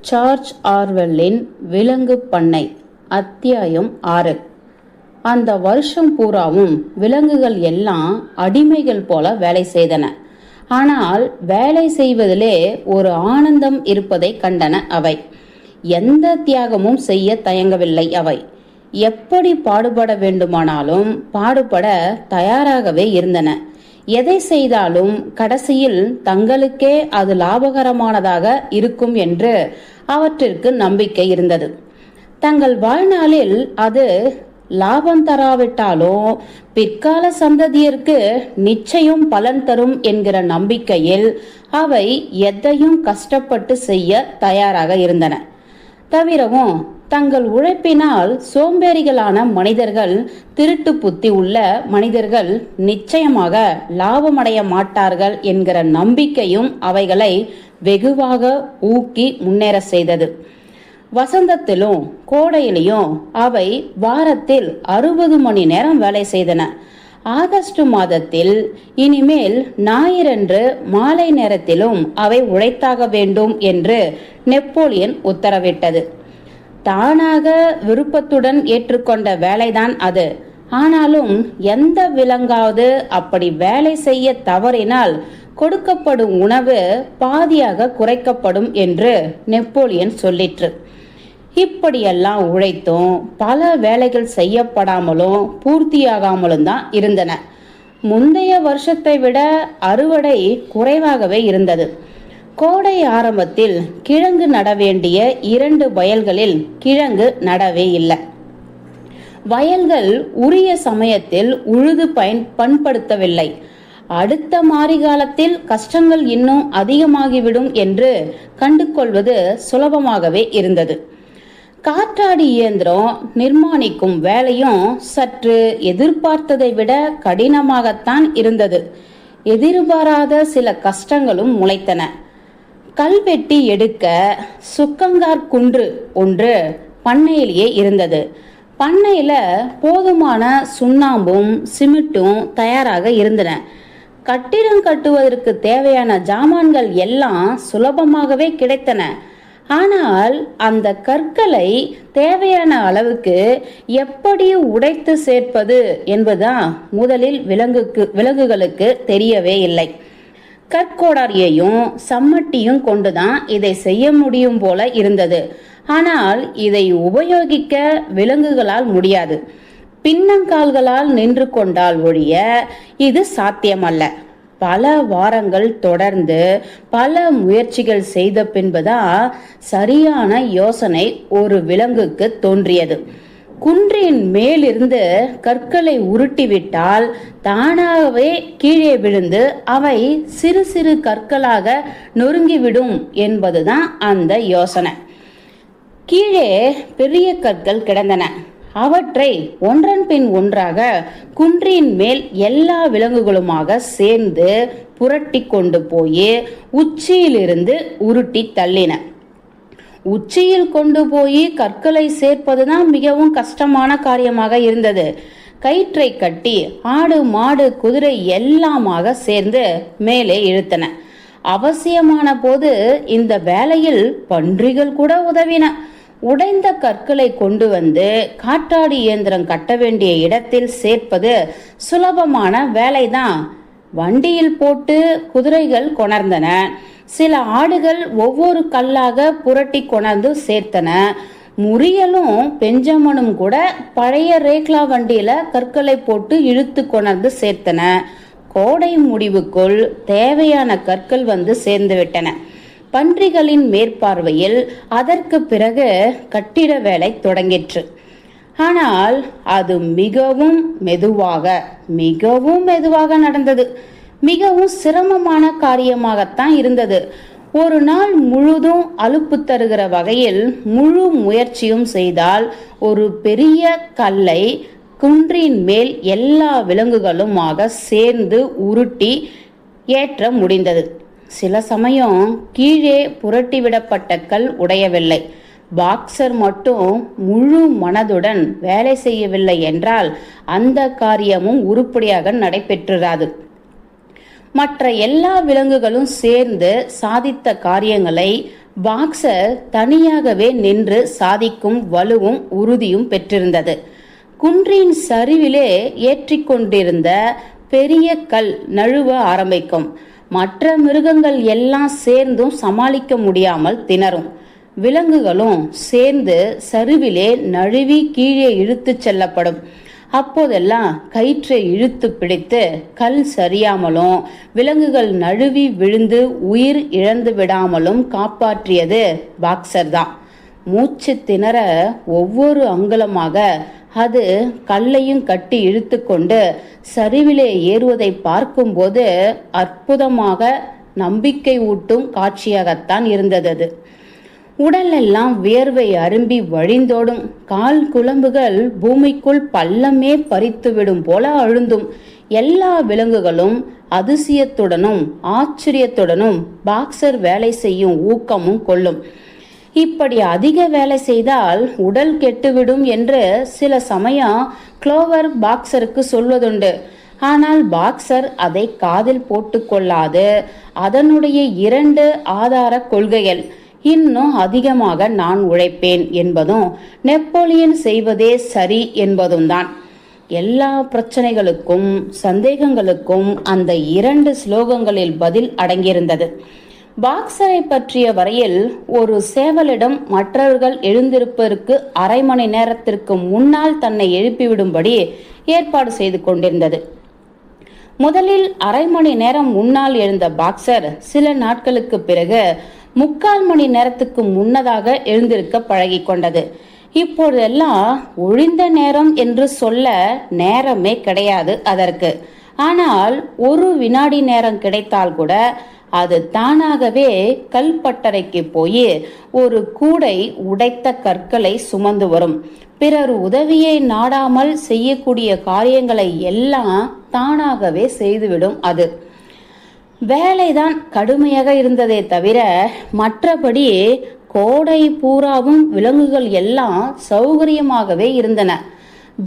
George ஆர்வெல்லின் விலங்கு பண்ணை அத்தியாயம் 6. அந்த வருஷம் பூராவும் விலங்குகள் எல்லாம் அடிமைகள் போல வேலை செய்தன. ஆனால் வேலை செய்வதிலே ஒரு ஆனந்தம் இருப்பதை கண்டன அவை. எந்த தியாகமும் செய்ய தயங்கவில்லை அவை. எப்படி பாடுபட வேண்டுமானாலும் பாடுபட தயாராகவே இருந்தன. எதை செய்தாலும் கடைசியில் தங்களுக்கே அது லாபகரமானதாக இருக்கும் என்று அவற்றிற்கு நம்பிக்கை இருந்தது. தங்கள் வாழ்நாளில் அது லாபம் தராவிட்டாலும் பிற்கால சந்ததியருக்கு நிச்சயம் பலன் தரும் என்கிற நம்பிக்கையில் அவை எதையும் கஷ்டப்பட்டு செய்ய தயாராக இருந்தன. தவிரவும் தங்கள் உழைப்பினால் சோம்பேறிகளான மனிதர்கள், திருட்டு புத்தி உள்ள மனிதர்கள் நிச்சயமாக லாபமடைய மாட்டார்கள் என்கிற நம்பிக்கையும் அவைகளை வெகுவாக ஊக்கி முன்னேற செய்தது. வசந்தத்திலும் கோடையிலும் அவை வாரத்தில் 60 மணி நேரம் வேலை செய்தன. ஆகஸ்ட் மாதத்தில் இனிமேல் ஞாயிறன்று மாலை நேரத்திலும் அவை உழைத்தாக வேண்டும் என்று நெப்போலியன் உத்தரவிட்டது. தானாக விருப்பத்துடன் ஏற்றுக்கொண்ட வேலைதான் அது. ஆனாலும் எந்த விலங்காவது அப்படி வேலை செய்ய தவறினால் கொடுக்கப்படும் உணவு பாதியாக குறைக்கப்படும் என்று நெப்போலியன் சொல்லிற்று. இப்படியெல்லாம் உழைத்தும் பல வேலைகள் செய்யப்படாமலும் பூர்த்தியாகாமலும் தான் இருந்தன. முந்தைய வருஷத்தை விட அறுவடை குறைவாகவே இருந்தது. கோடை ஆரம்பத்தில் கிழங்கு நட வேண்டிய 2 வயல்களில் கிழங்கு நடவே இல்லை. வயல்கள் உரிய சமயத்தில் உழுது பண்படுத்தவில்லை. அடுத்த மாரிகாலத்தில் கஷ்டங்கள் இன்னும் அதிகமாகிவிடும் என்று கண்டு கொள்வது சுலபமாகவே இருந்தது. காற்றாடி இயந்திரம் நிர்மாணிக்கும் வேலையும் சற்று எதிர்பார்த்ததை விட கடினமாகத்தான் இருந்தது. எதிர்பாராத சில கஷ்டங்களும் முளைத்தன. கல்வெட்டி எடுக்க சுக்கங்கார் குன்று ஒன்று பண்ணையிலேயே இருந்தது. பண்ணையில போதுமான சுண்ணாம்பும் சிமெண்ட்டும் தயாராக இருந்தன. கட்டிடம் கட்டுவதற்கு தேவையான ஜாமான்கள் எல்லாம் சுலபமாகவே கிடைத்தன. ஆனால் அந்த கற்களை தேவையான அளவுக்கு எப்படி உடைத்து சேர்ப்பது என்பதுதான் முதலில் விலங்குகளுக்கு தெரியவே இல்லை. கற்கோடாரியையும் சம்மட்டியும் கொண்டுதான் இதை செய்ய முடியும் போல இருந்தது. ஆனால் இதை உபயோகிக்க விலங்குகளால் முடியாது. பின்னங்கால்களால் நின்று கொண்டால் ஒழிய இது சாத்தியமல்ல. பல வாரங்கள் தொடர்ந்து பல முயற்சிகள் செய்த பின்புதான் சரியான யோசனை ஒரு விலங்குக்கு தோன்றியது. குன்றின் மேலிருந்து கற்களை உருட்டிவிட்டால் தானாகவே கீழே விழுந்து அவை சிறு சிறு கற்களாக நொறுங்கிவிடும் என்பதுதான் அந்த யோசனை. கீழே பெரிய கற்கள் கிடந்தன. அவற்றை ஒன்றன் பின் ஒன்றாக குன்றின் மேல் எல்லா விலங்குகளுமாக சேர்ந்து புரட்டி கொண்டு போய் உச்சியிலிருந்து உருட்டி தள்ளின. உச்சியில் கொண்டு போய் கற்களை சேர்ப்பதுதான் மிகவும் கஷ்டமான காரியமாக இருந்தது. கயிற்றை கட்டி ஆடு மாடு குதிரை எல்லாமாக சேர்ந்து மேலே இழுத்தன. அவசியமான போது இந்த வேலையில் பன்றிகள் கூட உதவின. உடைந்த கற்களை கொண்டு வந்து காற்றாடி இயந்திரம் கட்ட வேண்டிய இடத்தில் சேர்ப்பது சுலபமான வேலைதான். வண்டியில் போட்டு குதிரைகள் கொணர்ந்தன. சில ஆடுகள் ஒவ்வொரு கல்லாக புரட்டி கொணர்ந்து சேர்த்தன. முரியலும் பெஞ்சமனும் கூட பழைய ரேக்லா வண்டியில கற்களை போட்டு இழுத்து கொணர்ந்து சேர்த்தன. கோடை முடிவுக்குள் தேவையான கற்கள் வந்து சேர்ந்து விட்டன. பன்றிகளின் மேற்பார்வையில் அதற்கு பிறகு கட்டிட வேலை தொடங்கிற்று. ஆனால் அது மிகவும் மெதுவாக நடந்தது. மிகவும் சிரமமான காரியமாகத்தான் இருந்தது. ஒரு நாள் முழுதும் அலுப்பு தருகிற வகையில் முழு முயற்சியும் செய்தால் ஒரு பெரிய கல்லை குன்றின் மேல் எல்லா விலங்குகளுமாக சேர்ந்து உருட்டி ஏற்ற முடிந்தது. சில சமயம் கீழே புரட்டிவிடப்பட்ட கல் உடையவில்லை. பாக்ஸர் மட்டும் முழு மனதுடன் வேலை செய்யவில்லை என்றால் அந்த காரியமும் உருப்படியாக நடைபெற்றாது. மற்ற எல்லா விலங்குகளும் சேர்ந்து சாதித்த காரியங்களை பாக்ஸர் தனியாகவே நின்று சாதிக்கும் வலுவும் உறுதியும் பெற்றிருந்தது. குன்றின் சரிவிலே ஏற்றிக்கொண்டிருந்த பெரிய கல் நழுவ ஆரம்பிக்கும். மற்ற மிருகங்கள் எல்லாம் சேர்ந்தும் சமாளிக்க முடியாமல் திணறும். விலங்குகளும் சேர்ந்து சரிவிலே நழுவி கீழே இழுத்து செல்லப்படும். அப்போதெல்லாம் கயிற்றை இழுத்து பிடித்து கல் சரியாமலும் விலங்குகள் நழுவி விழுந்து உயிர் இழந்து விடாமலும் காப்பாற்றியது பாக்ஸர் தான். மூச்சு திணற ஒவ்வொரு அங்குலமாக அது கல்லையும் கட்டி இழுத்து கொண்டு சரிவிலே ஏறுவதை பார்க்கும்போது அற்புதமாக நம்பிக்கை ஊட்டும் காட்சியாகத்தான் இருந்தது. உடலெல்லாம் வியர்வை அரும்பி வழிந்தோடும். கால் குழம்புகள் பூமிக்குள் பள்ளமே பறித்துவிடும் போல அழுந்தும். எல்லா விலங்குகளும் அதிசயத்துடனும் ஆச்சரியத்துடனும் பாக்ஸர் வேலை செய்யும் ஊக்கமும் கொள்ளும். இப்படி அதிக வேலை செய்தால் உடல் கெட்டுவிடும் என்று சில சமயம் க்ளோவர் பாக்ஸருக்கு சொல்வதுண்டு. ஆனால் பாக்ஸர் அதை காதில் போட்டுக்கொள்ளாது. அதனுடைய 2 ஆதார கொள்கைகள், இன்னும் அதிகமாக நான் உழைப்பேன் என்பதும் நெப்போலியன் செய்வதே சரி என்பதும் தான். எல்லா பிரச்சனைகளுக்கும் சந்தேகங்களுக்கும் அந்த 2 ஸ்லோகங்களில் பதில் அடங்கியிருந்தது. பாக்ஸரை பற்றிய வரையில் ஒரு சேவலிடம் மற்றவர்கள் எழுந்திருப்பதற்கு அரை மணி நேரத்திற்கு முன்னால் தன்னை எழுப்பிவிடும்படி ஏற்பாடு செய்து கொண்டிருந்தது. முதலில் அரை மணி நேரம் முன்னால் எழுந்த பாக்ஸர் சில நாட்களுக்கு பிறகு 3/4 மணி நேரத்துக்கு முன்னதாக எழுந்திருக்க பழகி கொண்டது. இப்போதெல்லாம் ஒழிந்த நேரம் என்று சொல்ல நேரமே கிடையாது அதற்கு. ஆனால் ஒரு வினாடி நேரம் கிடைத்தால் கூட அது தானாகவே கல்பட்டறைக்கு போய் ஒரு கூடை உடைத்த கற்களை சுமந்து வரும். பிறர் உதவியை நாடாமல் செய்யக்கூடிய காரியங்களை எல்லாம் தானாகவே செய்துவிடும். அது வேலைதான் கடுமையாக இருந்ததே தவிர மற்றபடி கோடை பூராவும் விலங்குகள் எல்லாம் சௌகரியமாகவே இருந்தன.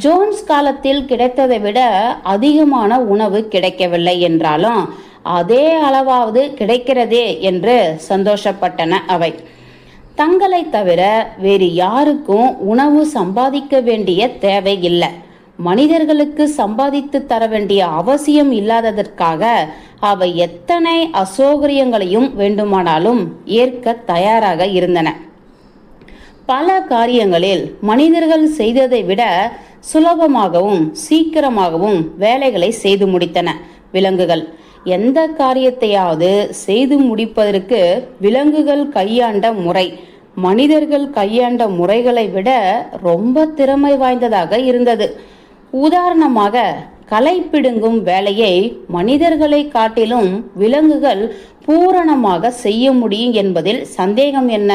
ஜோன்ஸ் காலத்தில் கிடைத்ததை விட அதிகமான உணவு கிடைக்கவில்லை என்றாலும் அதே அளவாவது கிடைக்கிறதே என்று சந்தோஷப்பட்டன அவை. தங்களை தவிர வேறு யாருக்கும் உணவு சம்பாதிக்க வேண்டிய தேவை இல்லை. மனிதர்களுக்கு சம்பாதித்து தர வேண்டிய அவசியம் இல்லாததற்காக அவை எத்தனை அசௌகரியங்களையும் வேண்டுமானாலும் ஏற்க தயாராக இருந்தன. பல காரியங்களில் மனிதர்கள் செய்ததை விட சுலபமாகவும் சீக்கிரமாகவும் வேலைகளை செய்து முடித்தன விலங்குகள். எந்த காரியத்தையாவது செய்து முடிப்பதற்கு விலங்குகள் கையாண்ட முறை மனிதர்கள் கையாண்ட முறைகளை விட ரொம்ப திறமை வாய்ந்ததாக இருந்தது. உதாரணமாக களை பிடுங்கும் வேலையை மனிதர்களை காட்டிலும் விலங்குகள் பூரணமாக செய்ய முடியும் என்பதில் சந்தேகம் என்ன?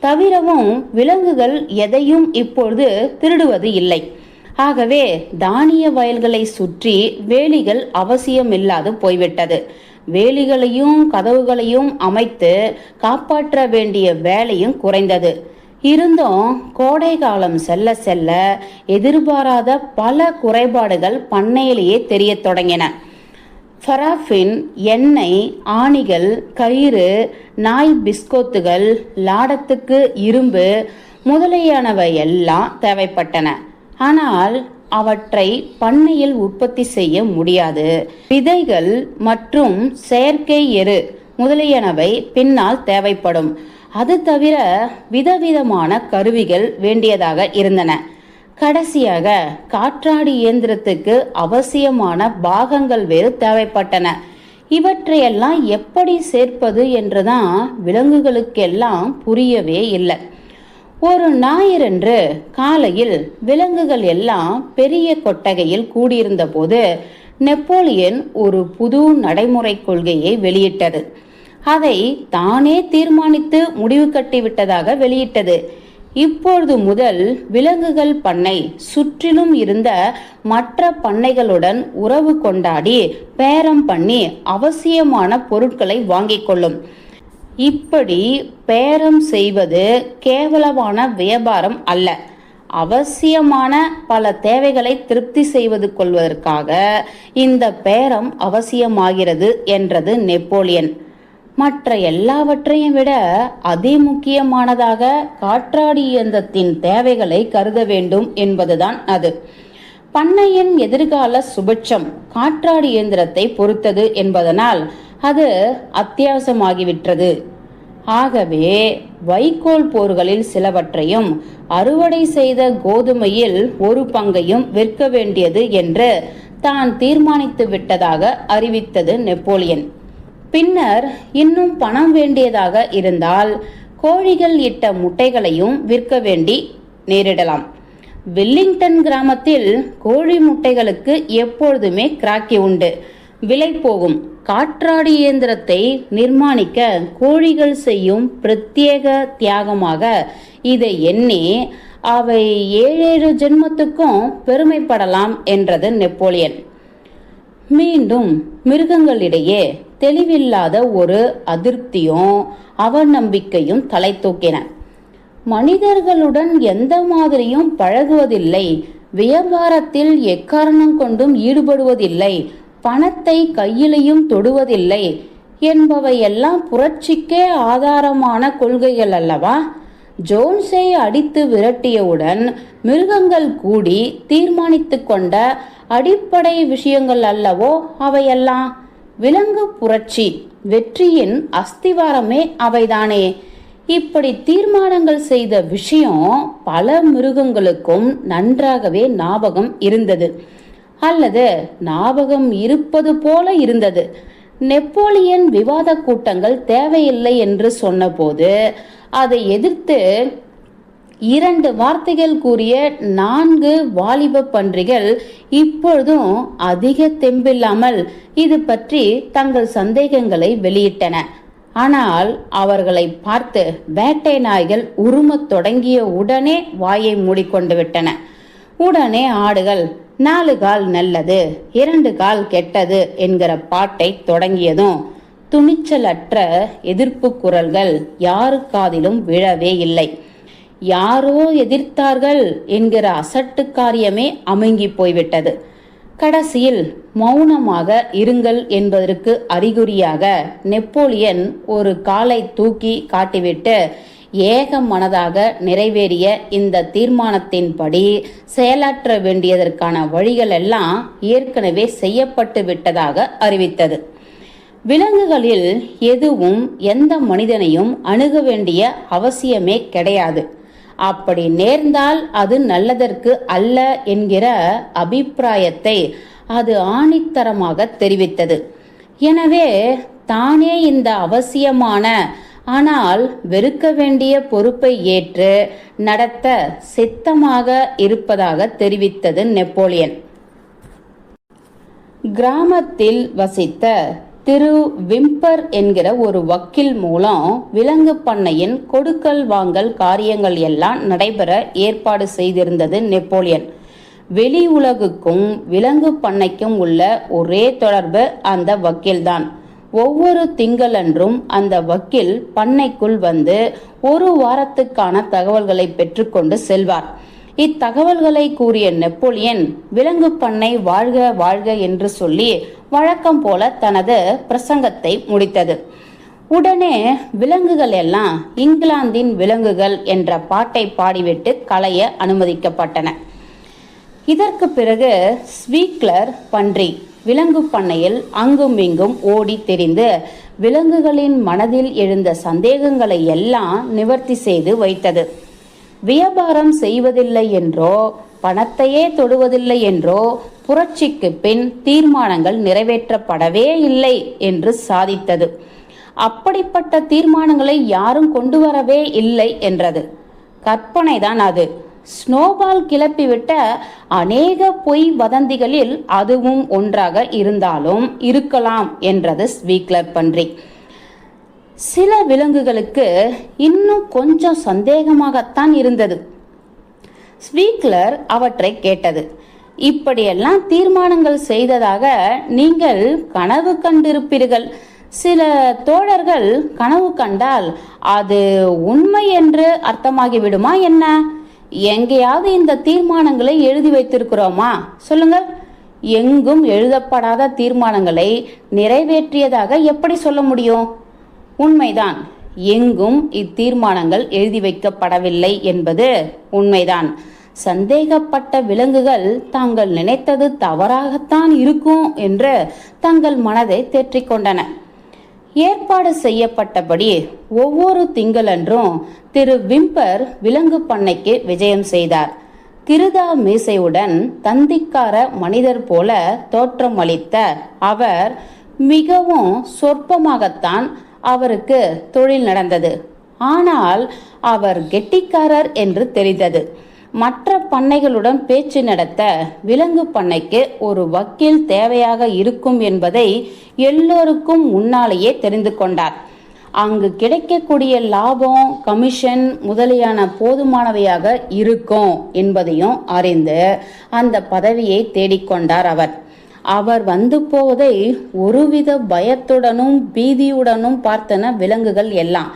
தவிரவும் விலங்குகள் எதையும் இப்பொழுது திருடுவது இல்லை. ஆகவே தானிய வயல்களை சுற்றி வேலிகள் அவசியமில்லாது போய்விட்டது. வேலிகளையும் கதவுகளையும் அமைத்து காப்பாற்ற வேண்டிய வேலையும் குறைந்தது. இருந்தும் கோடை காலம் செல்ல செல்ல எதிர்பாராத பல குறைபாடுகள் பண்ணையிலேயே தெரிய தொடங்கின. பராஃபின், எண்ணெய், ஆணிகள், கயிறு, நாய் பிஸ்கோத்துகள், லாடத்துக்கு இரும்பு முதலியானவை எல்லாம் தேவைப்பட்டன. ஆனால் அவற்றை பண்ணையில் உற்பத்தி செய்ய முடியாது. விதைகள் மற்றும் செயற்கை எரு முதலியனவை பின்னால் தேவைப்படும். அது தவிர விதவிதமான கருவிகள் வேண்டியதாக இருந்தன. கடைசியாக காற்றாடி இயந்திரத்துக்கு அவசியமான பாகங்கள் வேறு தேவைப்பட்டன. இவற்றையெல்லாம் எப்படி சேர்ப்பது என்றுதான் விலங்குகளுக்கெல்லாம் புரியவே இல்லை. ஒரு ஞாயிறன்று காலையில் விலங்குகள் எல்லாம் பெரிய கொட்டகையில் கூடியிருந்த போது நெப்போலியன் ஒரு புது நடைமுறை கொள்கையை வெளியிட்டது. அதை தானே தீர்மானித்து முடிவு கட்டிவிட்டதாக வெளியிட்டது. இப்பொழுது முதல் விலங்குகள் பண்ணை சுற்றிலும் இருந்த மற்ற பண்ணைகளுடன் உறவு கொண்டாடி பேரம் பண்ணி அவசியமான பொருட்களை வாங்கிக் கொள்ளும். இப்படி பேரம் செய்வது கேவலமான வியாபாரம் அல்ல, அவசியமான பல தேவைகளை திருப்தி செய்வது கொள்வதற்காக இந்த பேரம் அவசியமாகிறது என்றது நெப்போலியன். மற்ற எல்லாவற்றையும் விட அதிமுக்கியமானதாக காற்றாடி இயந்திரத்தின் தேவைகளை கருத வேண்டும் என்பதுதான் அது. பண்ணையின் எதிர்கால சுபிட்சம் காற்றாடி இயந்திரத்தை பொறுத்தது என்பதனால் அது அத்தியாவசியமாகிவிட்டது. ஆகவே வைக்கோல் போர்களில் சிலவற்றையும் அறுவடை செய்த கோதுமையில் ஒரு பங்கையும் விற்க வேண்டியது என்று தான் தீர்மானித்து விட்டதாக அறிவித்தது நெப்போலியன். பின்னர் இன்னும் பணம் வேண்டியதாக இருந்தால் கோழிகள் இட்ட முட்டைகளையும் விற்க வேண்டி நேரிடலாம். வெல்லிங்டன் கிராமத்தில் கோழி முட்டைகளுக்கு எப்பொழுதுமே கிராக்கி உண்டு, விலை போகும். காற்றாடி இயந்திரத்தை நிர்மாணிக்க கோழிகள் செய்யும் பிரத்யேக தியாகமாக இதை எண்ணி அவை 7 ஜென்மத்துக்கும் பெருமைப்படலாம் என்றது நெப்போலியன். மீண்டும் மிருகங்களிடையே தெளிவில்லாத ஒரு அதிருப்தியும் அவநம்பிக்கையும் தலை தூக்கின. மனிதர்களுடன் எந்த மாதிரியும் பழகுவதில்லை, வியாபாரத்தில் எக்காரணம் கொண்டும் ஈடுபடுவதில்லை, பணத்தை கையிலையும் தொடுவதில்லை என்பவையெல்லாம் புரட்சிக்கே ஆதாரமான கொள்கைகள் அல்லவா? ஜோன்ஸை அடித்து விரட்டியவுடன் மிருகங்கள் கூடி தீர்மானித்து கொண்ட அடிப்படை விஷயங்கள் அல்லவோ அவையெல்லாம். விலங்கு புரட்சி வெற்றியின் அஸ்திவாரமே அவைதானே. இப்படி தீர்மானங்கள் செய்த விஷயம் பல மிருகங்களுக்கும் நன்றாகவே ஞாபகம் இருந்தது, அல்லது ஞாபகம் இருப்பது போல இருந்தது. நெப்போலியன் விவாத கூட்டங்கள் தேவையில்லை என்று சொன்னபோது அதை எதிர்த்து 2 வார்த்தைகள் கூறிய 4 வாலிப பன்றிகள் இப்பொழுதும் அதிக தெம்பில்லாமல் இது பற்றி தங்கள் சந்தேகங்களை வெளியிட்டன. ஆனால் அவர்களை பார்த்து வேட்டை நாய்கள் உருமத் தொடங்கிய உடனே வாயை மூடிக்கொண்டு விட்டன. உடனே ஆடுகள் 4 கால் நல்லது 2 கால் கெட்டது என்கிற பாட்டை தொடங்கியதும் துணிச்சலற்ற எதிர்ப்பு குரல்கள் யாரு காதிலும் விழவே இல்லை. யாரோ எதிர்த்தார்கள் என்கிற அசட்டு காரியமே அமுங்கி போய்விட்டது. கடைசியில் மௌனமாக இருங்கள் என்பதற்கு அறிகுறியாக நெப்போலியன் ஒரு காலை தூக்கி காட்டிவிட்டு ஏக மனதாக நிறைவேறிய இந்த தீர்மானத்தின்படி செயலாற்ற வேண்டியதற்கான வழிகள் எல்லாம் ஏற்கனவே செய்யப்பட்டு விட்டதாக அறிவித்தது. விலங்குகளில் எதுவும் எந்த மனிதனையும் அணுக வேண்டிய அவசியமே கிடையாது. அப்படி நேர்ந்தால் அது நல்லதற்கு அல்ல என்கிற அபிப்பிராயத்தை அது ஆணித்தரமாக தெரிவித்தது. எனவே தானே இந்த அவசியமான ஆனால் வெறுக்க வேண்டிய பொறுப்பை ஏற்று நடத்த சித்தமாக இருப்பதாக தெரிவித்தது நெப்போலியன். கிராமத்தில் வசித்த திரு விம்பர் என்கிற ஒரு வக்கீல் மூலம் விலங்கு பண்ணையின் கொடுக்கல் வாங்கல் காரியங்கள் எல்லாம் நடைபெற ஏற்பாடு செய்திருந்தது நெப்போலியன். வெளி உலகுக்கும் விலங்கு பண்ணைக்கும் உள்ள ஒரே தொடர்பு அந்த வக்கீல்தான். ஒவ்வொரு திங்களன்றும் அந்த வக்கீல் பண்ணைக்குள் வந்து 1 வாரத்துக்கான தகவல்களை பெற்றுக்கொண்டு செல்வார். இத்தகவல்களை கூறிய நெப்போலியன் விலங்கு பண்ணை வாழ்க வாழ்க என்று சொல்லி வழக்கம் போல தனது பிரசங்கத்தை முடித்தது. உடனே விலங்குகள் எல்லாம் இங்கிலாந்தின் விலங்குகள் என்ற பாட்டை பாடிவிட்டு கலைய அனுமதிக்கப்பட்டன. இதற்கு பிறகு ஸ்வீக்லர் பன்றி விலங்கு பண்ணையில் அங்கும் இங்கும் ஓடி தெரிந்து விலங்குகளின் மனதில் எழுந்த சந்தேகங்களை எல்லாம் நிவர்த்தி செய்து வைத்தது. வியாபாரம் செய்வதில்லை என்றோ பணத்தையே தொடுவதில்லை என்றோ புரட்சிக்கு பின் தீர்மானங்கள் நிறைவேற்றப்படவே இல்லை என்று சாதித்தது. அப்படிப்பட்ட தீர்மானங்களை யாரும் கொண்டு வரவே இல்லை என்றது. கற்பனைதான் அது. ஸ்னோபால் கிளப்பிவிட்ட அநேக பொய் வதந்திகளில் அதுவும் ஒன்றாக இருந்தாலும் இருக்கலாம் என்றது ஸ்வீக்லர் பன்றி. சில விலங்குகளுக்கு இன்னும் கொஞ்சம் சந்தேகமாகத்தான் இருந்தது. ஸ்வீக்லர் அவற்றை கேட்டது. இப்படியெல்லாம் தீர்மானங்கள் செய்ததாக நீங்கள் கனவு கண்டிருப்பீர்கள். சில தோழர்கள் கனவு கண்டால் அது உண்மை என்று அர்த்தமாகிவிடுமா என்ன? எங்கேயாவது இந்த தீர்மானங்களை எழுதி வைத்திருக்கிறோமா? சொல்லுங்கள். எங்கும் எழுதப்படாத தீர்மானங்களை நிறைவேற்றியதாக எப்படி சொல்ல முடியும்? உண்மைதான். எங்கும் இத்தீர்மானங்கள் எழுதி வைக்கப்படவில்லை என்பது உண்மைதான். சந்தேகப்பட்ட விலங்குகள் தாங்கள் நினைத்தது தவறாகத்தான் இருக்கும் என்று தங்கள் மனதை தேற்றிக்கொண்டன. ஏற்பாடு செய்யப்பட்டபடி ஒவ்வொரு திங்களன்றும் திரு விம்பர் விலங்கு பண்ணைக்கு விஜயம் செய்தார். கிருதா மீசையுடன் தந்திக்கார மனிதர் போல தோற்றமளித்த அவர் மிகவும் சொற்பமாகத்தான் அவருக்கு தொழில் நடந்தது. ஆனால் அவர் கெட்டிக்காரர் என்று தெரிந்தது. மற்ற பண்ணைகளுடன் பேச்சு நடத்த விலங்கு பண்ணைக்கு ஒரு வக்கீல் தேவையாக இருக்கும் என்பதை எல்லோருக்கும் முன்னாலேயே தெரிந்து கொண்டார். அங்கு கிடைக்கக்கூடிய லாபம், கமிஷன் முதலியான போதுமானவையாக இருக்கும் என்பதையும் அறிந்து அந்த பதவியை தேடிக்கொண்டார் அவர். அவர் வந்து போவதை ஒருவித பயத்துடனும் பீதியுடனும் பார்த்தன விலங்குகள் எல்லாம்.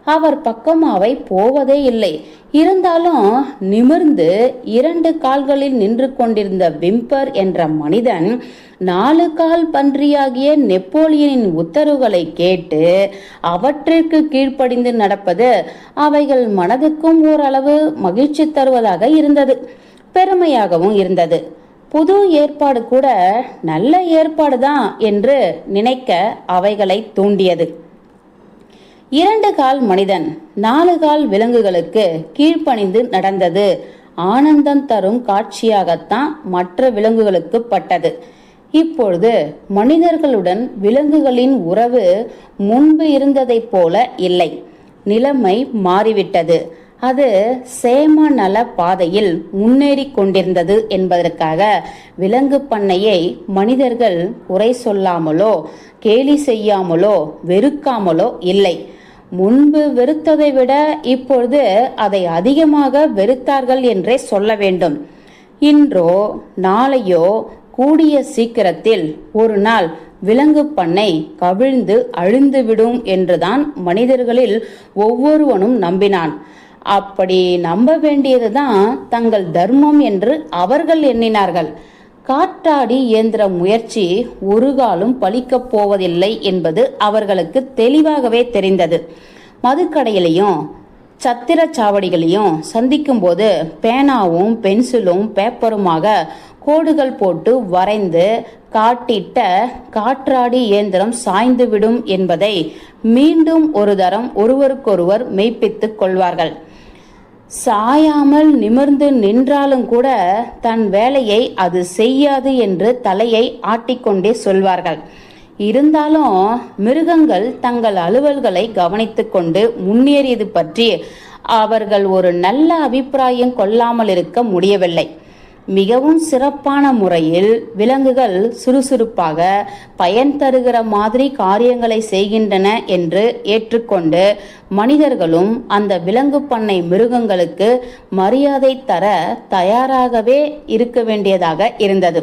அவர் பக்கம் அவை போவதே இல்லை. இருந்தாலும் நிமிர்ந்து 2 கால்களில் நின்று கொண்டிருந்த விம்பர் என்ற மனிதன் 4 கால் பன்றியாகிய நெப்போலியனின் உத்தரவுகளை கேட்டு அவற்றிற்கு கீழ்ப்படிந்து நடப்பது அவைகள் மனதுக்கும் ஓரளவு மகிழ்ச்சி தருவதாக இருந்தது, பெருமையாகவும் இருந்தது. புது ஏற்பாடு கூட நல்ல ஏற்பாடுதான் என்று நினைக்க அவைகளை தூண்டியது. 2 கால் மனிதன் 4 கால் விலங்குகளுக்கு கீழ்ப்பணிந்து நடந்தது ஆனந்தம் தரும் காட்சியாகத்தான் மற்ற விலங்குகளுக்கு பட்டது. இப்பொழுது மனிதர்களுடன் விலங்குகளின் உறவு முன்பு இருந்ததைப் போல இல்லை. நிலைமை மாறிவிட்டது. அது சேம நல பாதையில் முன்னேறி கொண்டிருந்தது என்பதற்காக விலங்கு பண்ணையை மனிதர்கள் குறை சொல்லாமலோ கேலி செய்யாமலோ வெறுக்காமலோ இல்லை. முன்பு வெறுத்ததை விட இப்பொழுது அதை அதிகமாக வெறுத்தார்கள் என்றே சொல்ல வேண்டும். இன்றோ நாளையோ கூடிய சீக்கிரத்தில் ஒரு நாள் விலங்கு பண்ணை கவிழ்ந்து அழிந்துவிடும் என்றுதான் மனிதர்களில் ஒவ்வொருவனும் நம்பினான். அப்படி நம்ப வேண்டியதுதான் தங்கள் தர்மம் என்று அவர்கள் எண்ணினார்கள். காற்றாடி இயந்திர முயற்சி ஒரு காலும் பலிக்கப் போவதில்லை என்பது அவர்களுக்கு தெளிவாகவே தெரிந்தது. மதுக்கடையிலையும் சத்திர சாவடிகளையும் சந்திக்கும் போது பேனாவும் பென்சிலும் பேப்பருமாக கோடுகள் போட்டு வரைந்து காட்டிட்ட காற்றாடி இயந்திரம் சாய்ந்துவிடும் என்பதை மீண்டும் ஒரு தரம் ஒருவருக்கொருவர் மெய்ப்பித்துக் கொள்வார்கள். சாயாமல் நிமிர்ந்து நின்றாலும் கூட தன் வேலையை அது செய்யாது என்று தலையை ஆட்டிக்கொண்டே சொல்வார்கள். இருந்தாலும் மிருகங்கள் தங்கள் அலுவல்களை கவனித்துக் கொண்டு முன்னேறியது பற்றி அவர்கள் ஒரு நல்ல அபிப்பிராயம் கொள்ளாமல் இருக்க முடியவில்லை. மிகவும் சிறப்பான முறையில் விலங்குகள் சுறுசுறுப்பாக பயன் தருகிற மாதிரி காரியங்களை செய்கின்றன என்று ஏற்றுக்கொண்டு மனிதர்களும் அந்த விலங்கு பண்ணை மிருகங்களுக்கு மரியாதை தர தயாராகவே இருக்க வேண்டியதாக இருந்தது.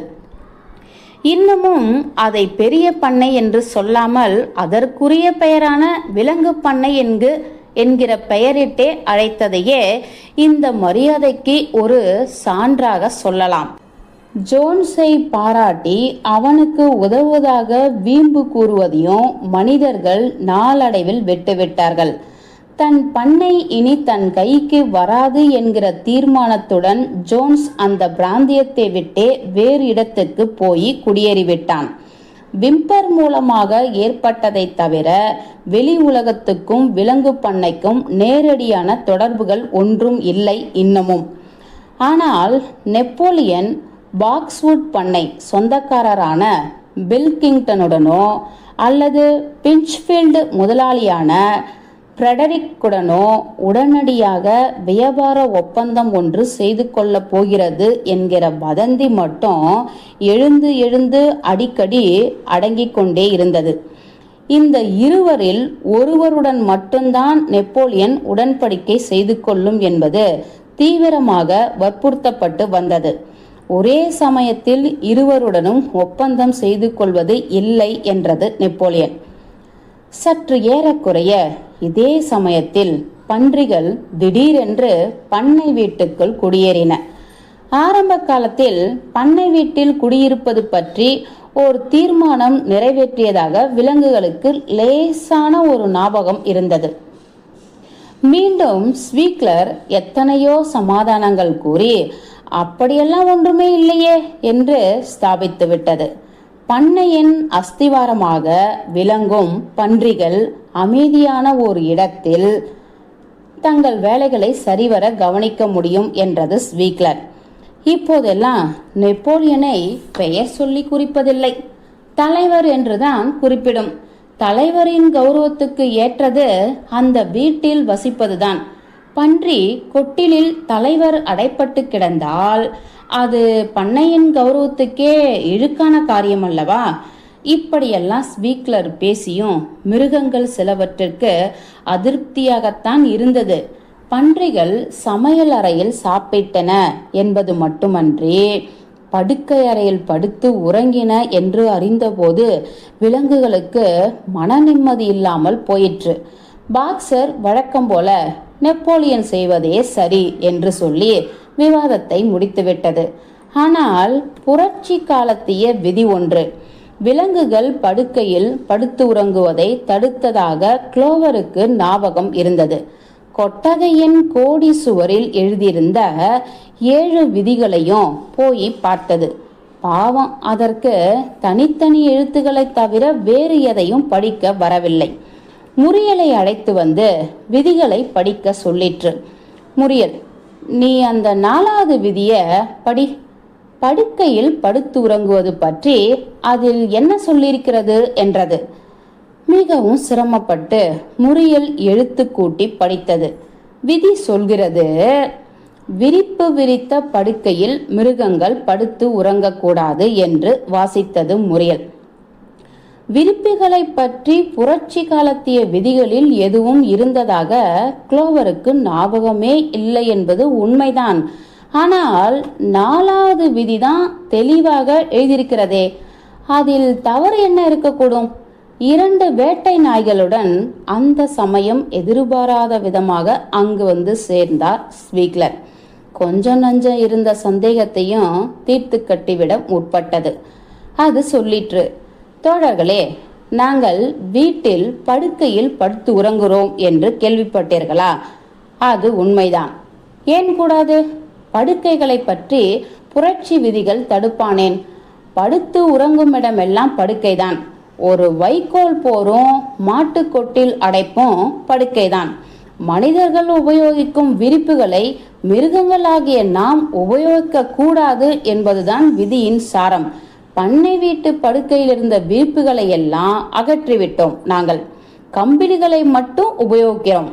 இன்னமும் அதை பெரிய பண்ணை என்று சொல்லாமல் அதற்குரிய பெயரான விலங்கு பண்ணை என்கிற பெயரிட்டே அழைத்ததையே இந்த மரியாதைக்கு ஒரு சான்றாக சொல்லலாம். ஜோன்ஸை பாராட்டி அவனுக்கு உதவுவதாக வீம்பு கூறுவதையும் மனிதர்கள் நாளடைவில் விட்டுவிட்டார்கள். தன் பண்ணை இனி தன் கைக்கு வராது என்கிற தீர்மானத்துடன் ஜோன்ஸ் அந்த பிராந்தியத்தை விட்டே வேறு இடத்துக்கு போய் குடியேறிவிட்டான். விம்பர் மூலமாக ஏற்பட்டதை தவிர வெளி உலகத்துக்கும் விலங்கு பண்ணைக்கும் நேரடியான தொடர்புகள் ஒன்றும் இல்லை இன்னமும். ஆனால் நெப்போலியன் பாக்ஸ்வுட் பண்ணை சொந்தக்காரரான பில்கிங்டனுடனோ அல்லது பிஞ்ச்ஃபீல்டு முதலாளியான ஃப்ரெடரிக்குடனோ உடனடியாக வியாபார ஒப்பந்தம் ஒன்று செய்து கொள்ள போகிறது என்கிற வதந்தி மட்டும் எழுந்து எழுந்து அடிக்கடி அடங்கிக் கொண்டே இருந்தது. இந்த இருவரில் ஒருவருடன் மட்டும்தான் நெப்போலியன் உடன்படிக்கை செய்து கொள்ளும் என்பது தீவிரமாக வற்புறுத்தப்பட்டு வந்தது. ஒரே சமயத்தில் இருவருடனும் ஒப்பந்தம் செய்து கொள்வது இல்லை என்றது நெப்போலியன். சற்று ஏறக்குறைய இதே சமயத்தில் பன்றிகள் திடீரென்று பண்ணை வீட்டுக்குள் குடியேறின. ஆரம்ப காலத்தில் பண்ணை வீட்டில் குடியிருப்பது பற்றி ஒரு தீர்மானம் நிறைவேற்றியதாக விலங்குகளுக்கு லேசான ஒரு ஞாபகம் இருந்தது. மீண்டும் ஸ்வீக்லர் எத்தனையோ சமாதானங்கள் கூறி அப்படியெல்லாம் ஒன்றுமே இல்லையே என்று ஸ்தாபித்து விட்டது. பண்ணையின் அஸ்திவாரமாக விளங்கும் பன்றிகள் அமைதியான ஒரு இடத்தில் தங்கள் வேலைகளை சரிவர கவனிக்க முடியும் என்றது ஸ்வீக்லர். இப்போதெல்லாம் நெப்போலியனை பெயர் சொல்லி குறிப்பதில்லை, தலைவர் என்றுதான் குறிப்பிடும். தலைவரின் கௌரவத்துக்கு ஏற்றது அந்த வீட்டில் வசிப்பதுதான். பன்றி கொட்டிலில் தலைவர் அடைப்பட்டு கிடந்தால் அது பண்ணையின் கௌரவத்துக்கே இழுக்கான காரியம் அல்லவா? இப்படியெல்லாம் ஸ்வீக்லர் பேசியும் மிருகங்கள் சிலவற்றிற்கு அதிருப்தியாகத்தான் இருந்தது. பன்றிகள் சமையல் அறையில் சாப்பிட்டன என்பது மட்டுமன்றி படுக்கை அறையில் படுத்து உறங்கின என்று அறிந்தபோது விலங்குகளுக்கு மன நிம்மதி இல்லாமல் போயிற்று. பாக்ஸர் வழக்கம் போல நெப்போலியன் செய்வதே சரி என்று சொல்லி விவாதத்தை முடித்துவிட்டது. ஆனால் புரட்சி காலத்திய விதி ஒன்று விலங்குகள் படுக்கையில் படுத்து உறங்குவதை தடுத்ததாக குளோவருக்கு ஞாபகம் இருந்தது. கொட்டகையின் கோடி சுவரில் எழுதியிருந்த 7 விதிகளையும் போய் பார்த்தது. பாவம், அதற்கு தனித்தனி எழுத்துக்களை தவிர வேறு எதையும் படிக்க வரவில்லை. முரியலை அழைத்து வந்து விதிகளை படிக்க சொல்லிற்று. முரியல், நீ அந்த 4வது விதிய படி. படுக்கையில் படுத்து உறங்குவது பற்றி அதில் என்ன சொல்லியிருக்கிறது என்றது. மிகவும் சிரமப்பட்டு முரியல் எழுத்து கூட்டி படித்தது. விதி சொல்கிறது, விரிப்பு விரித்த படுக்கையில் மிருகங்கள் படுத்து உறங்கக்கூடாது என்று வாசித்தது முரியல். விரிப்புகளை பற்றி புரட்சி காலத்திய விதிகளில் எதுவும் இருந்ததாக குளோவருக்கு ஞாபகமே இல்லை என்பது உண்மைதான். ஆனால் 4வது விதிதான் தெளிவாக எழுதியிருக்கிறதே, அதில் தவறு என்ன இருக்கக்கூடும்? 2 வேட்டை நாய்களுடன் அந்த சமயம் எதிர்பாராத விதமாக அங்கு வந்து சேர்ந்தார் ஸ்வீக்லர். கொஞ்சம் நஞ்சம் இருந்த சந்தேகத்தையும் தீர்த்து கட்டிவிட முற்பட்டது. அது சொல்லிற்று, தோழர்களே, நாங்கள் வீட்டில் படுக்கையில் படுத்து உறங்குகிறோம் என்று கேள்விப்பட்டீர்களா? அது உண்மைதான். ஏன் கூடாது? படுக்கைகளை பற்றி புரட்சி விதிகள் தடுப்பானேன்? படுத்து உறங்கும் இடமெல்லாம் படுக்கைதான். ஒரு வைக்கோல் போரும் மாட்டுக்கொட்டில் அடைப்பும் படுக்கைதான். மனிதர்கள் உபயோகிக்கும் விரிப்புகளை மிருகங்களாகிய நாம் உபயோகிக்க கூடாது என்பதுதான் விதியின் சாரம். பண்ணை வீட்டு படுக்கையில் இருந்த விரிப்புகளை எல்லாம் அகற்றிவிட்டோம். நாங்கள் கம்பிளிகளை மட்டும் உபயோகிக்கிறோம்.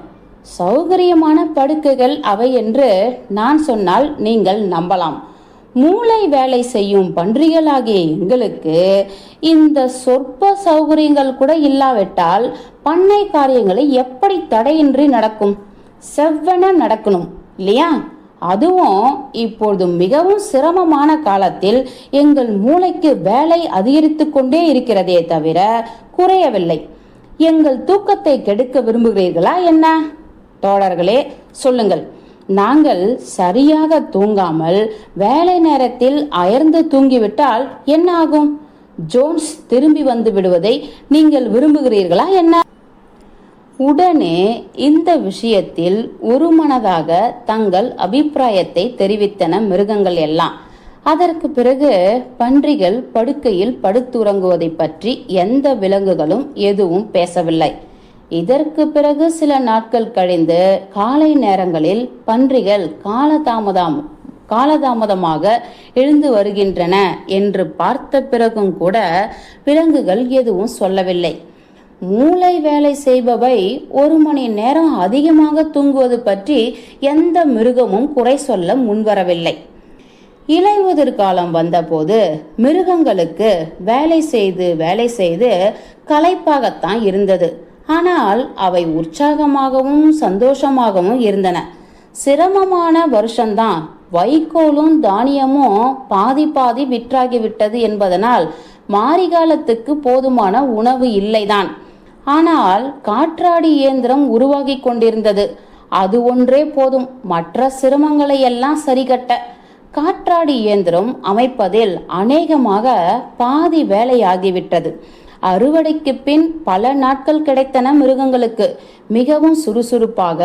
சௌகரியமான படுக்கைகள் அவை என்று நான் சொன்னால் நீங்கள் நம்பலாம். மூளை வேலை செய்யும் பன்றிகளாகிய எங்களுக்கு இந்த சொற்ப சௌகரியங்கள் கூட இல்லாவிட்டால் பண்ணை காரியங்களை எப்படி தடையின்றி நடக்கும்? செவ்வென நடக்கணும் இல்லையா? அதுவும் இப்பொழுது மிகவும் சிரமமான காலத்தில் எங்கள் மூளைக்கு வேலை அதிகரித்து கொண்டே இருக்கிறதே தவிர குறையவில்லை. எங்கள் தூக்கத்தை கெடுக்க விரும்புகிறீர்களா என்ன? தோழர்களே, சொல்லுங்கள். நாங்கள் சரியாக தூங்காமல் வேலை நேரத்தில் அயர்ந்து தூங்கிவிட்டால் என்ன ஆகும்? ஜோன்ஸ் திரும்பி வந்து விடுவதை நீங்கள் விரும்புகிறீர்களா என்ன? உடனே இந்த விஷயத்தில் ஒருமனதாக தங்கள் அபிப்பிராயத்தை தெரிவித்தன மிருகங்கள் எல்லாம். அதற்கு பிறகு பன்றிகள் படுக்கையில் படுத்துறங்குவதை பற்றி எந்த விலங்குகளும் எதுவும் பேசவில்லை. இதற்கு பிறகு சில நாட்கள் கழிந்து காலை நேரங்களில் பன்றிகள் காலதாமதமாக எழுந்து வருகின்றன என்று பார்த்த பிறகும் கூட விலங்குகள் எதுவும் சொல்லவில்லை. மூளை வேலை செய்பவை 1 மணி நேரம் அதிகமாக தூங்குவது பற்றி எந்த மிருகமும் குறை சொல்ல முன்வரவில்லை. இலையுதிர் காலம் வந்தபோது மிருகங்களுக்கு வேலை செய்து களைப்பாகத்தான் இருந்தது. ஆனால் அவை உற்சாகமாகவும் சந்தோஷமாகவும் இருந்தன. சிரமமான வருஷம்தான். வைக்கோலும் தானியமும் பாதி விற்றாகிவிட்டது என்பதனால் மாரிகாலத்துக்கு போதுமான உணவு இல்லைதான். ஆனால் காற்றாடி இயந்திரம் உருவாகி கொண்டிருந்தது. அது ஒன்றே போதும் மற்ற சிரமங்களை எல்லாம் சரிகட்ட. காற்றாடி இயந்திரம் அமைப்பதில் அநேகமாக பாதி வேலையாகிவிட்டது. அறுவடைக்கு பின் பல நாட்கள் கிடைத்தன மிருகங்களுக்கு. மிகவும் சுறுசுறுப்பாக,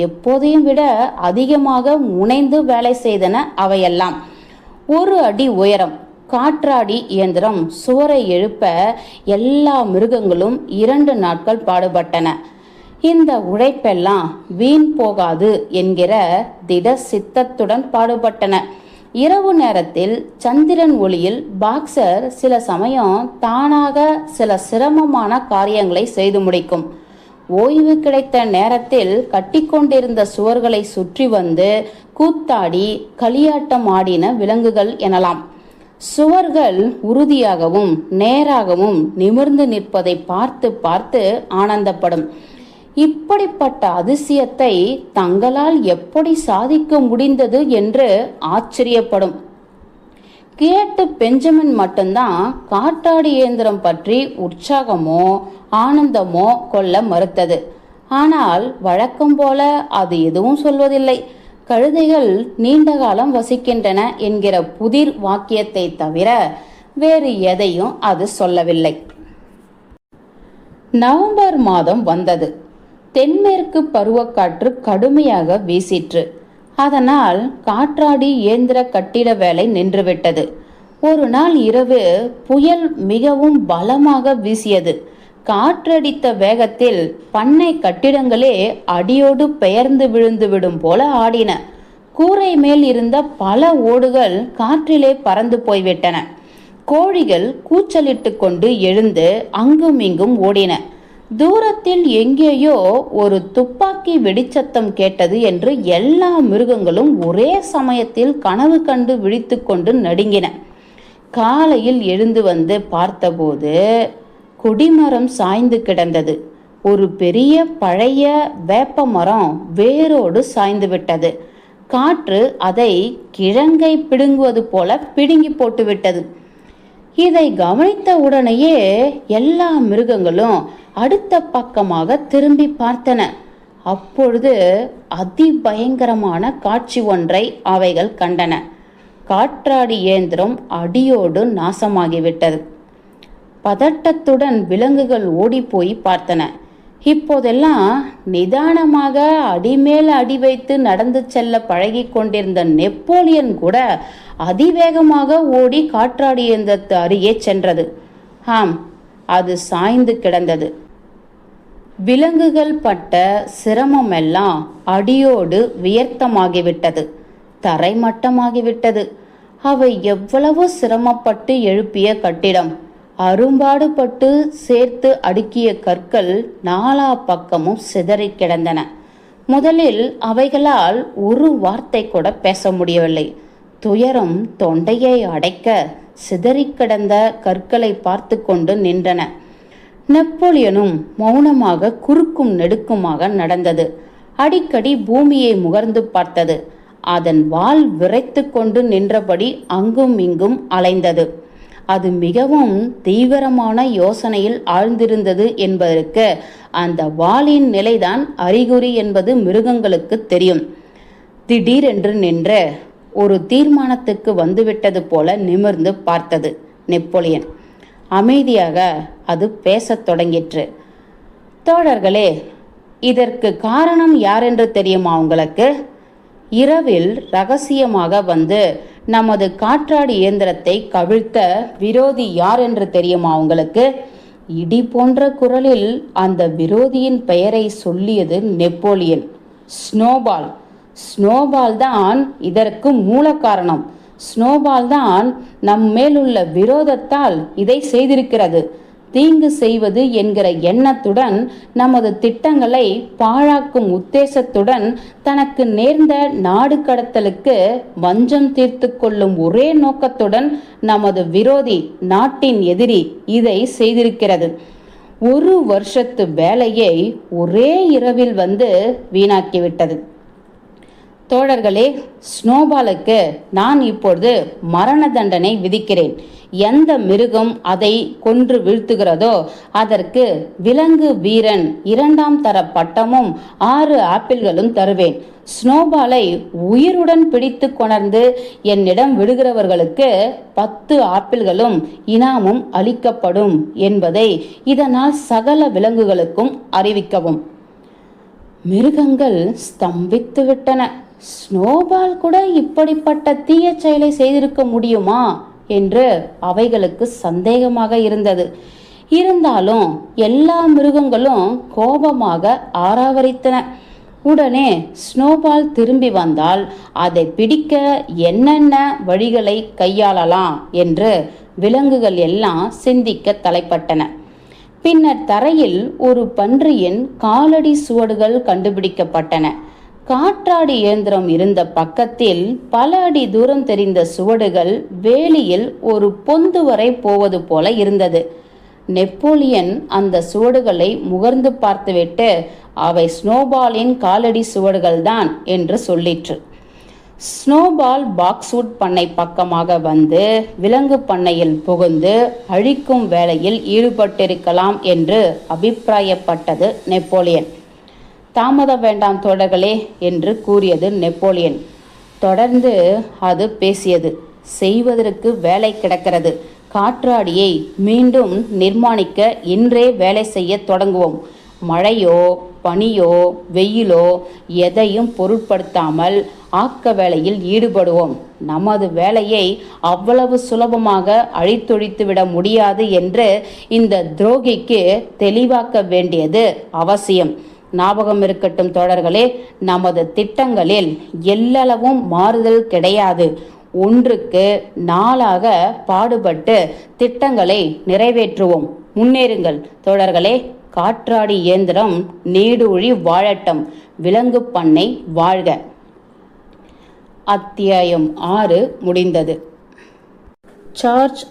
எப்போதையும் விட அதிகமாக முனைந்து வேலை செய்தன அவையெல்லாம். 1 அடி உயரம் காற்றாடி இயந்திரம் சுவரை எழுப்ப எல்லா மிருகங்களும் 2 நாட்கள் பாடுபட்டன. இந்த உழைப்பெல்லாம் வீண் போகாது என்கிற திட சித்தத்துடன் பாடுபட்டன. இரவு நேரத்தில் சந்திரன் ஒளியில் பாக்ஸர் சில சமயம் தானாக சில சிரமமான காரியங்களை செய்து முடிக்கும். ஓய்வு கிடைத்த நேரத்தில் கட்டிக்கொண்டிருந்த சுவர்களை சுற்றி வந்து கூத்தாடி களியாட்டம் ஆடின விலங்குகள் எனலாம். சுவர்கள் உறுதியாகவும் நேராகவும் நிமிர்ந்து நிற்பதை பார்த்து பார்த்து ஆனந்தப்படும். இப்படிப்பட்ட அதிசயத்தை தங்களால் எப்படி சாதிக்க முடிந்தது என்று ஆச்சரியப்படும். கேட்டு பெஞ்சமின் மட்டும்தான் காற்றாடி இயந்திரம் பற்றி உற்சாகமோ ஆனந்தமோ கொள்ள மறுத்தது. ஆனால் வழக்கம் போல அது எதுவும் சொல்வதில்லை. கழுதைகள் நீண்ட காலம் வசிக்கின்றன என்கிற புதிர் வாக்கியத்தை தவிர வேறு எதையும் அது சொல்லவில்லை. நவம்பர் மாதம் வந்தது. தென்மேற்கு பருவக்காற்று கடுமையாக வீசிற்று. அதனால் காற்றாடி இயந்திர கட்டிட வேலை நின்றுவிட்டது. ஒரு நாள் இரவு புயல் மிகவும் பலமாக வீசியது. காற்றடித்த வேகத்தில் பண்ணை கட்டிடங்களே அடியோடு பெயர்ந்து விழுந்து விடும் போல ஆடின. கூரை மேல் இருந்த பல ஓடுகள் காற்றிலே பறந்து போய்விட்டன. கோழிகள் கூச்சலிட்டு கொண்டு எழுந்து அங்கும் இங்கும் ஓடின. தூரத்தில் எங்கேயோ ஒரு துப்பாக்கி வெடிச்சத்தம் கேட்டது என்று எல்லா மிருகங்களும் ஒரே சமயத்தில் கனவு கண்டு விழித்து கொண்டு நடுங்கின. காலையில் எழுந்து வந்து பார்த்தபோது கொடிமரம் சாய்ந்து கிடந்தது. ஒரு பெரிய பழைய வேப்ப மரம் வேரோடு சாய்ந்து விட்டது. காற்று அதை கிழங்கை பிடுங்குவது போல பிடுங்கி போட்டுவிட்டது. இதை கவனித்த உடனேயே எல்லா மிருகங்களும் அடுத்த பக்கமாக திரும்பி பார்த்தன. அப்பொழுது அதிபயங்கரமான காட்சி ஒன்றை அவைகள் கண்டன. காற்றாடி இயந்திரம் அடியோடு நாசமாகிவிட்டது. பதட்டத்துடன் விலங்குகள் ஓடி போய் பார்த்தன. இப்போதெல்லாம் நிதானமாக அடிமேல் அடி வைத்து நடந்து செல்ல பழகி கொண்டிருந்த நெப்போலியன் கூட அதிவேகமாக ஓடி காற்றாடி இயந்திரத்து அருகே சென்றது. ஆம், அது சாய்ந்து கிடந்தது. விலங்குகள் பட்ட சிரமம் எல்லாம் அடியோடு வியர்த்தமாகிவிட்டது, தரைமட்டமாகிவிட்டது. அவை எவ்வளவு சிரமப்பட்டு எழுப்பிய கட்டிடம்! அரும்பாடுபட்டு சேர்த்து அடுக்கிய கற்கள் நாலா பக்கமும் சிதறி கிடந்தன. முதலில் அவைகளால் ஒரு வார்த்தை கூட பேச முடியவில்லை. துயரம் தொண்டையை அடைக்க சிதறி கிடந்த கற்களை பார்த்து கொண்டு நின்றன. நெப்போலியனும் மௌனமாக குறுக்கும் நெடுக்குமாக நடந்தது. அடிக்கடி பூமியை முகர்ந்து பார்த்தது. அதன் வால் விரைத்து கொண்டு நின்றபடி அங்கும் இங்கும் அலைந்தது. அது மிகவும் தீவிரமான யோசனையில் ஆழ்ந்திருந்தது என்பதற்கு அந்த வாளின் நிலைதான் அறிகுறி என்பது மிருகங்களுக்கு தெரியும். திடீரென்று நின்று ஒரு தீர்மானத்துக்கு வந்துவிட்டது போல நிமிர்ந்து பார்த்தது நெப்போலியன். அமைதியாக அது பேசத் தொடங்கிற்று. தோழர்களே, இதற்கு காரணம் யாரென்று தெரியுமா உங்களுக்கு? இரவில் ரகசியமாக வந்து நமது காற்றாடி இயந்திரத்தை கவிழ்த்த விரோதி யார் என்று தெரியுமா உங்களுக்கு? இடி போன்ற குரலில் அந்த விரோதியின் பெயரை சொல்லியது நெப்போலியன். ஸ்னோபால். ஸ்னோபால் தான் இதற்கு மூல காரணம். ஸ்னோபால் தான் நம் மேலுள்ள விரோதத்தால் இதை செய்திருக்கிறது. தீங்கு செய்வது என்கிற எண்ணத்துடன் நமது திட்டங்களை பாழாக்கும் உத்தேசத்துடன் தனக்கு நேர்ந்த நாடு கடத்தலுக்கு வஞ்சம் தீர்த்து கொள்ளும் ஒரே நோக்கத்துடன் நமது விரோதி, நாட்டின் எதிரி இதை செய்திருக்கிறது. 1 வருஷத்து வேலையை ஒரே இரவில் வந்து வீணாக்கிவிட்டது. தோழர்களே, ஸ்னோபாலுக்கு நான் இப்பொழுது மரண தண்டனை விதிக்கிறேன். எந்த மிருகம் அதை கொன்று வீழ்த்துகிறதோ அதற்கு விலங்கு வீரன் 2ஆம் தர பட்டமும் 6 ஆப்பிள்களும் தருவேன். ஸ்னோபாலை உயிருடன் பிடித்து கொணர்ந்து என்னிடம் விடுகிறவர்களுக்கு 10 ஆப்பிள்களும் இனாமும் அளிக்கப்படும் என்பதை இதனால் சகல விலங்குகளுக்கும் அறிவிக்கவும். மிருகங்கள் ஸ்தம்பித்து விட்டன. ஸ்னோபால் கூட இப்படிப்பட்ட தீய செயலை செய்திருக்க முடியுமா என்று அவைகளுக்கு சந்தேகமாக இருந்தது. இருந்தாலும் எல்லா மிருகங்களும் கோபமாக ஆராவரித்தன. உடனே ஸ்னோபால் திரும்பி வந்தால் அதை பிடிக்க என்னென்ன வழிகளை கையாளலாம் என்று விலங்குகள் எல்லாம் சிந்திக்க தலைப்பட்டன. பின்னர் தரையில் ஒரு பன்றியின் காலடி சுவடுகள் கண்டுபிடிக்கப்பட்டன. காற்றாடி இயந்திரம் இருந்த பக்கத்தில் பல அடி தூரம் தெரிந்த சுவடுகள் வேலியில் ஒரு பொந்து வரை போவது போல இருந்தது. நெப்போலியன் அந்த சுவடுகளை முகர்ந்து பார்த்துவிட்டு அவை ஸ்னோபாலின் காலடி சுவடுகள் தான் என்று சொல்லிற்று. ஸ்னோபால் பாக்ஸ்வுட் பண்ணை பக்கமாக வந்து விலங்கு பண்ணையில் புகுந்து அழிக்கும் வேலையில் ஈடுபட்டிருக்கலாம் என்று அபிப்பிராயப்பட்டது நெப்போலியன். தாமதம் வேண்டாம் தோழர்களே என்று கூறியது நெப்போலியன். தொடர்ந்து அது பேசியது. செய்வதற்கு வேலை கிடக்கிறது. காற்றாடியை மீண்டும் நிர்மாணிக்க இன்றே வேலை செய்ய தொடங்குவோம். மழையோ பனியோ வெயிலோ எதையும் பொருட்படுத்தாமல் ஆக்க வேலையில் ஈடுபடுவோம். நமது வேலையை அவ்வளவு சுலபமாக அழித்தொழித்து விட முடியாது என்று இந்த துரோகிக்கு தெளிவாக்க வேண்டியது அவசியம். ஞாபகம் இருக்கட்டும் தோழர்களே, நமது திட்டங்களில் எல்லளவும் மாறுதல் கிடையாது. 1க்கு 4ஆக பாடுபட்டு திட்டங்களை நிறைவேற்றுவோம். முன்னேறுங்கள் தோழர்களே. காற்றாடி இயந்திரம் நீடூழி வாழட்டும். விலங்கு பண்ணை வாழ்க. அத்தியாயம் 6 முடிந்தது. சார்ஜ்